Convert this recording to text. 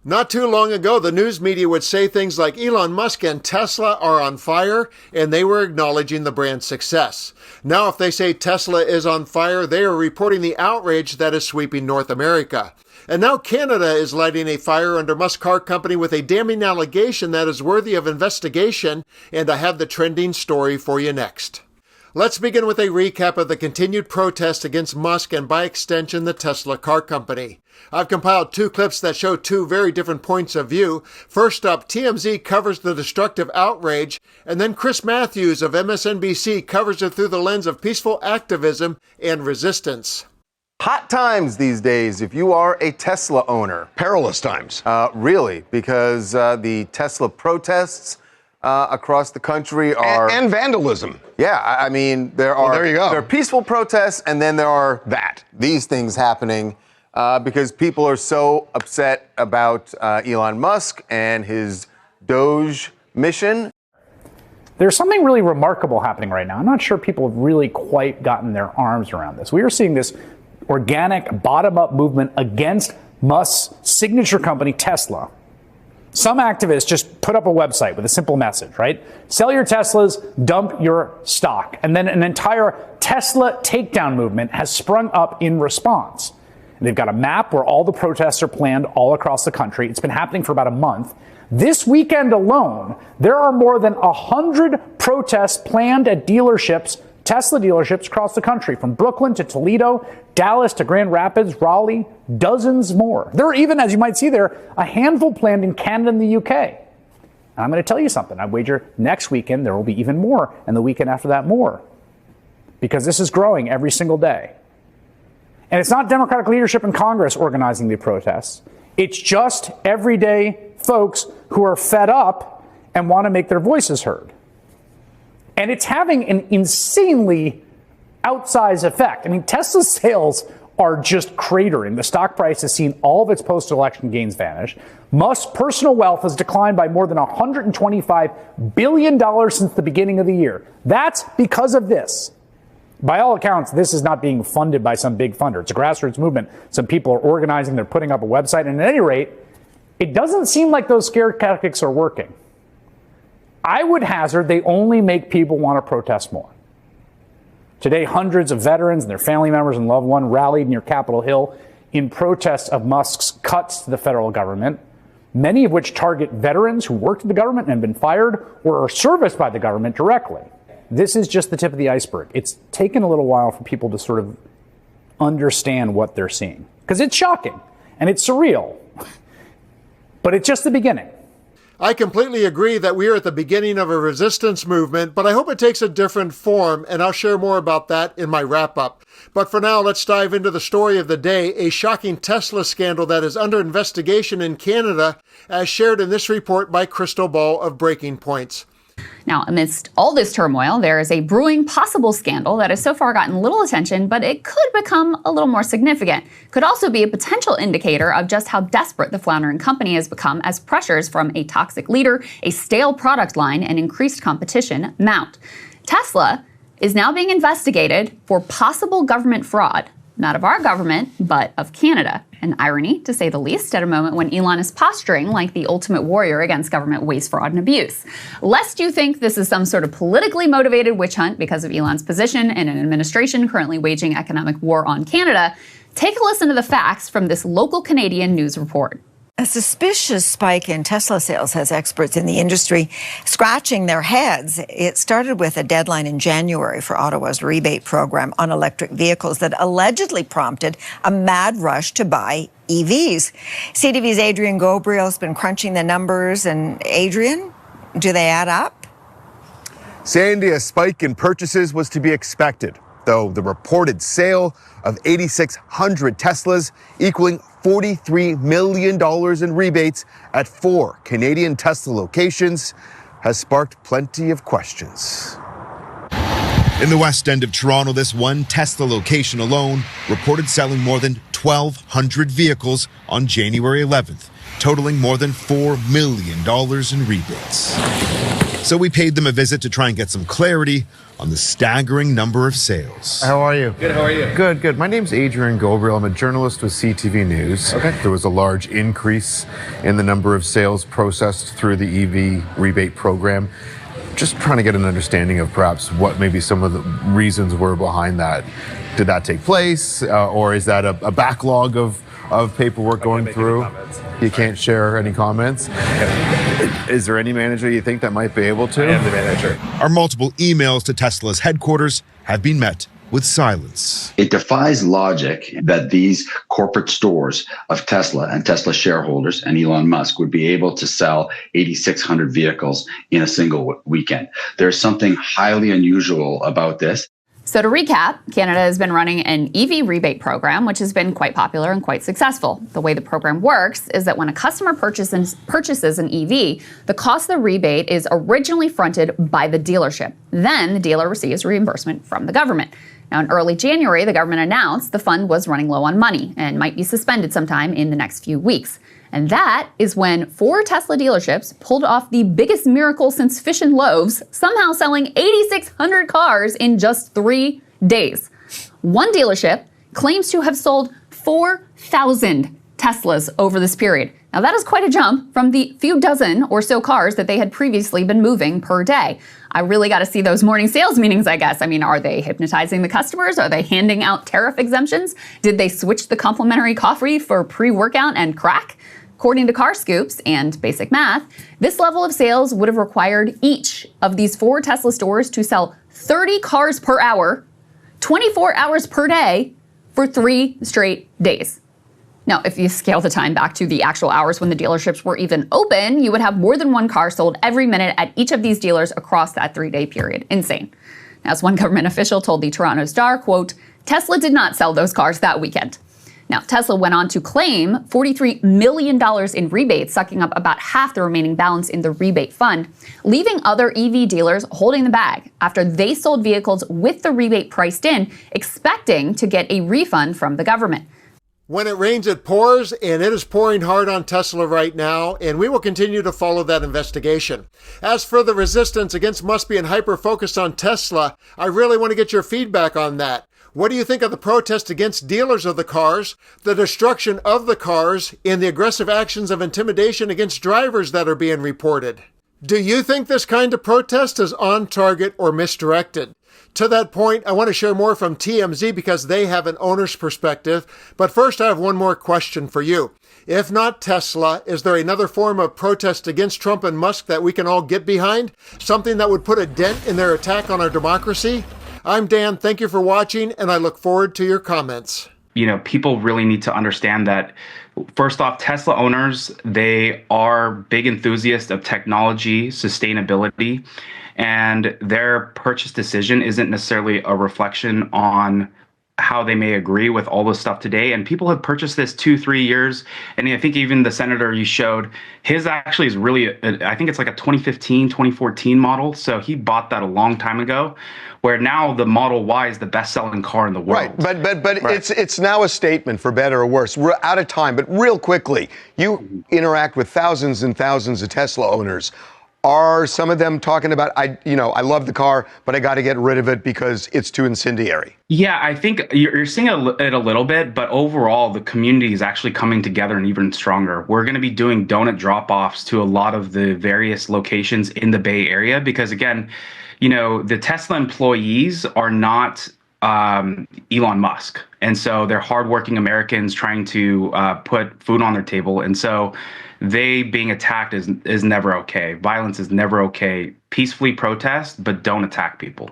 Not too long ago, the news media would say things like Elon Musk and Tesla are on fire, and they were acknowledging the brand's success. Now, if they say Tesla is on fire, they are reporting the outrage that is sweeping North America. And now Canada is lighting a fire under Musk Car Company with a damning allegation that is worthy of investigation, and I have the trending story for you next. Let's begin with a recap of the continued protest against Musk and by extension the Tesla car company. I've compiled two clips that show two very different points of view. First up, TMZ covers the destructive outrage, and then Chris Matthews of MSNBC covers it through the lens of peaceful activism and resistance. Hot times these days if you are a Tesla owner. Perilous times. Really, because the Tesla protests across the country are... And vandalism. Yeah, I mean, there are peaceful protests, and then there are these things happening because people are so upset about Elon Musk and his Doge mission. There's something really remarkable happening right now. I'm not sure people have really quite gotten their arms around this. We are seeing this organic bottom-up movement against Musk's signature company, Tesla. Some activists just put up a website with a simple message, right? Sell your Teslas, dump your stock. And then an entire Tesla takedown movement has sprung up in response. And they've got a map where all the protests are planned all across the country. It's been happening for about a month. This weekend alone, there are more than 100 protests planned at dealerships, Tesla dealerships across the country, from Brooklyn to Toledo, Dallas to Grand Rapids, Raleigh, dozens more. There are even, as you might see there, a handful planned in Canada and the UK. And I'm going to tell you something. I wager next weekend there will be even more, and the weekend after that more. Because this is growing every single day. And it's not Democratic leadership in Congress organizing the protests. It's just everyday folks who are fed up and want to make their voices heard. And it's having an insanely outsized effect. I mean, Tesla's sales are just cratering. The stock price has seen all of its post-election gains vanish. Musk's personal wealth has declined by more than $125 billion since the beginning of the year. That's because of this. By all accounts, this is not being funded by some big funder. It's a grassroots movement. Some people are organizing. They're putting up a website. And at any rate, it doesn't seem like those scare tactics are working. I would hazard they only make people want to protest more. Today, hundreds of veterans and their family members and loved ones rallied near Capitol Hill in protest of Musk's cuts to the federal government, many of which target veterans who worked at the government and have been fired or are serviced by the government directly. This is just the tip of the iceberg. It's taken a little while for people to sort of understand what they're seeing, because it's shocking and it's surreal, but it's just the beginning. I completely agree that we are at the beginning of a resistance movement, but I hope it takes a different form, and I'll share more about that in my wrap-up. But for now, let's dive into the story of the day, a shocking Tesla scandal that is under investigation in Canada, as shared in this report by Crystal Ball of Breaking Points. Now, amidst all this turmoil, there is a brewing possible scandal that has so far gotten little attention, but it could become a little more significant. Could also be a potential indicator of just how desperate the floundering company has become as pressures from a toxic leader, a stale product line, and increased competition mount. Tesla is now being investigated for possible government fraud. Not of our government, but of Canada. An irony, to say the least, at a moment when Elon is posturing like the ultimate warrior against government waste, fraud, and abuse. Lest you think this is some sort of politically motivated witch hunt because of Elon's position in an administration currently waging economic war on Canada, take a listen to the facts from this local Canadian news report. A suspicious spike in Tesla sales has experts in the industry scratching their heads. It started with a deadline in January for Ottawa's rebate program on electric vehicles that allegedly prompted a mad rush to buy EVs. CTV's Adrian Gobriel has been crunching the numbers. And Adrian, do they add up? Sandy, a spike in purchases was to be expected, though the reported sale of 8,600 Teslas equaling $43 million in rebates at 4 Canadian Tesla locations has sparked plenty of questions. In the west end of Toronto, this one Tesla location alone reported selling more than 1,200 vehicles on January 11th, totaling more than $4 million in rebates. So we paid them a visit to try and get some clarity on the staggering number of sales. How are you? Good, how are you? Good, good. My name's Adrian Gobriel. I'm a journalist with CTV News. Okay. There was a large increase in the number of sales processed through the EV rebate program. Just trying to get an understanding of perhaps what maybe some of the reasons were behind that. Did that take place, or is that a backlog of paperwork going through? You can't share any comments? Is there any manager you think that might be able to? I am the manager. Our multiple emails to Tesla's headquarters have been met with silence. It defies logic that these corporate stores of Tesla and Tesla shareholders and Elon Musk would be able to sell 8,600 vehicles in a single weekend. There's something highly unusual about this. So to recap, Canada has been running an EV rebate program, which has been quite popular and quite successful. The way the program works is that when a customer purchases an EV, the cost of the rebate is originally fronted by the dealership. Then the dealer receives reimbursement from the government. Now, in early January, the government announced the fund was running low on money and might be suspended sometime in the next few weeks. And that is when 4 Tesla dealerships pulled off the biggest miracle since fish and loaves, somehow selling 8,600 cars in just 3 days. One dealership claims to have sold 4,000 Teslas over this period. Now, that is quite a jump from the few dozen or so cars that they had previously been moving per day. I really got to see those morning sales meetings, I guess. I mean, are they hypnotizing the customers? Are they handing out tariff exemptions? Did they switch the complimentary coffee for pre-workout and crack? According to Car Scoops and basic math, this level of sales would have required each of these 4 Tesla stores to sell 30 cars per hour, 24 hours per day, for 3 straight days. Now, if you scale the time back to the actual hours when the dealerships were even open, you would have more than 1 car sold every minute at each of these dealers across that 3-day period. Insane. Now, as one government official told the Toronto Star, quote, Tesla did not sell those cars that weekend. Now, Tesla went on to claim $43 million in rebates, sucking up about half the remaining balance in the rebate fund, leaving other EV dealers holding the bag after they sold vehicles with the rebate priced in, expecting to get a refund from the government. When it rains, it pours, and it is pouring hard on Tesla right now, and we will continue to follow that investigation. As for the resistance against Musk being hyper-focused on Tesla, I really want to get your feedback on that. What do you think of the protest against dealers of the cars, the destruction of the cars, and the aggressive actions of intimidation against drivers that are being reported? Do you think this kind of protest is on target or misdirected? To that point, I want to share more from TMZ because they have an owner's perspective. But first, I have one more question for you. If not Tesla, is there another form of protest against Trump and Musk that we can all get behind? Something that would put a dent in their attack on our democracy? I'm Dan. Thank you for watching, and I look forward to your comments. You know, people really need to understand that, first off, Tesla owners, they are big enthusiasts of technology, sustainability, and their purchase decision isn't necessarily a reflection on how they may agree with all this stuff today. And people have purchased this 2-3 years. And I think even the senator you showed, his actually is really, I think it's like a 2015, 2014 model. So he bought that a long time ago, where now the Model Y is the best-selling car in the world. Right, but it's now a statement, for better or worse. We're out of time, but real quickly, you interact with thousands and thousands of Tesla owners. Are some of them talking about, I love the car, but I got to get rid of it because it's too incendiary? Yeah, I think you're seeing it a little bit, but overall, the community is actually coming together and even stronger. We're going to be doing donut drop-offs to a lot of the various locations in the Bay Area because, again, the Tesla employees are not Elon Musk. And so they're hardworking Americans trying to put food on their table. And so they being attacked is never okay. Violence is never okay. Peacefully protest, but don't attack people.